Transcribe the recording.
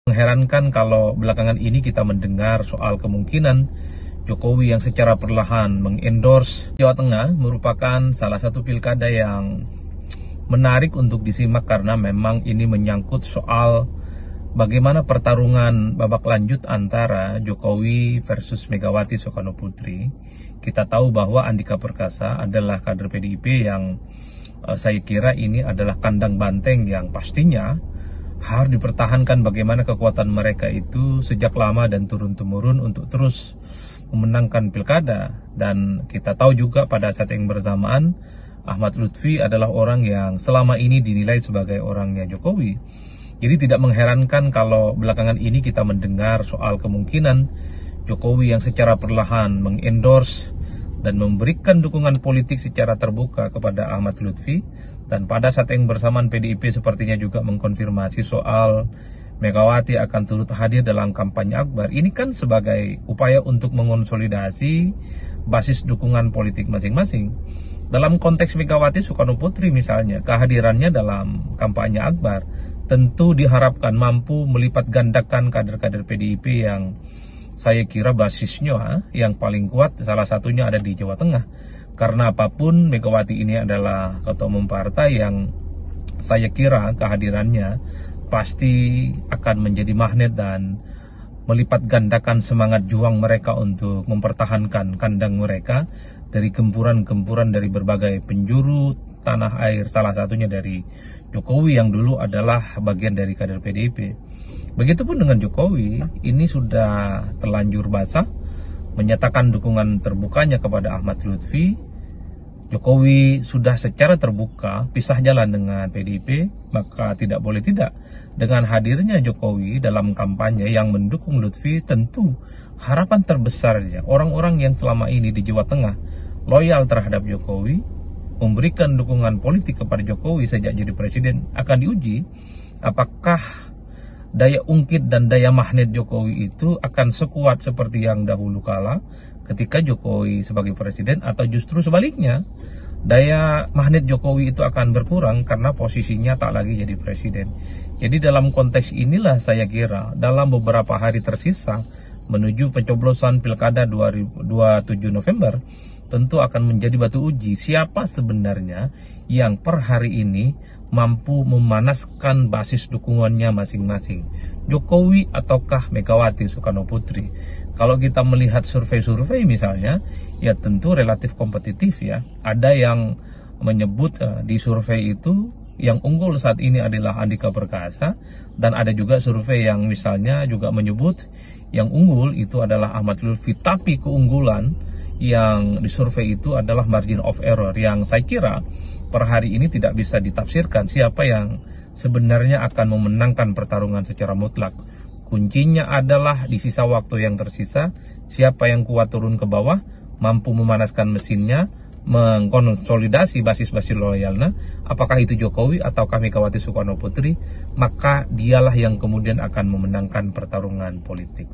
Mengherankan kalau belakangan ini kita mendengar soal kemungkinan Jokowi yang secara perlahan mengendorse Jawa Tengah merupakan salah satu pilkada yang menarik untuk disimak karena memang ini menyangkut soal bagaimana pertarungan babak lanjut antara Jokowi versus Megawati Soekarnoputri. Kita tahu bahwa Andika Perkasa adalah kader PDIP yang saya kira ini adalah kandang banteng yang pastinya harus dipertahankan bagaimana kekuatan mereka itu sejak lama dan turun-temurun untuk terus memenangkan pilkada. Dan kita tahu juga pada saat yang bersamaan Ahmad Lutfi adalah orang yang selama ini dinilai sebagai orangnya Jokowi. Jadi tidak mengherankan kalau belakangan ini kita mendengar soal kemungkinan Jokowi yang secara perlahan mengendorse dan memberikan dukungan politik secara terbuka kepada Ahmad Lutfi. Dan pada saat yang bersamaan PDIP sepertinya juga mengkonfirmasi soal Megawati akan turut hadir dalam kampanye akbar. Ini kan sebagai upaya untuk mengonsolidasi basis dukungan politik masing-masing. Dalam konteks Megawati Soekarnoputri misalnya, kehadirannya dalam kampanye akbar tentu diharapkan mampu melipat gandakan kader-kader PDIP yang saya kira basisnya yang paling kuat salah satunya ada di Jawa Tengah. Karena apapun Megawati ini adalah ketua umum partai yang saya kira kehadirannya pasti akan menjadi magnet dan melipat gandakan semangat juang mereka untuk mempertahankan kandang mereka dari gempuran-gempuran dari berbagai penjuru tanah air, salah satunya dari Jokowi yang dulu adalah bagian dari kader PDIP. Begitupun dengan Jokowi, ini sudah terlanjur basah menyatakan dukungan terbukanya kepada Ahmad Lutfi. Jokowi sudah secara terbuka pisah jalan dengan PDIP, maka tidak boleh tidak dengan hadirnya Jokowi dalam kampanye yang mendukung Lutfi, tentu harapan terbesarnya orang-orang yang selama ini di Jawa Tengah loyal terhadap Jokowi, memberikan dukungan politik kepada Jokowi sejak jadi presiden akan diuji apakah daya ungkit dan daya magnet Jokowi itu akan sekuat seperti yang dahulu kala ketika Jokowi sebagai presiden, atau justru sebaliknya daya magnet Jokowi itu akan berkurang karena posisinya tak lagi jadi presiden. Jadi dalam konteks inilah saya kira dalam beberapa hari tersisa menuju pencoblosan pilkada 27 November tentu akan menjadi batu uji siapa sebenarnya yang per hari ini mampu memanaskan basis dukungannya masing-masing, Jokowi ataukah Megawati Soekarnoputri. Kalau kita melihat survei-survei misalnya, ya tentu relatif kompetitif ya. Ada yang menyebut di survei itu yang unggul saat ini adalah Andika Perkasa, dan ada juga survei yang misalnya juga menyebut yang unggul itu adalah Ahmad Lutfi, tapi keunggulan yang disurvei itu adalah margin of error yang saya kira per hari ini tidak bisa ditafsirkan siapa yang sebenarnya akan memenangkan pertarungan secara mutlak. Kuncinya adalah di sisa waktu yang tersisa, siapa yang kuat turun ke bawah, mampu memanaskan mesinnya, mengkonsolidasi basis-basis loyalnya, apakah itu Jokowi atau Megawati Soekarnoputri, maka dialah yang kemudian akan memenangkan pertarungan politik.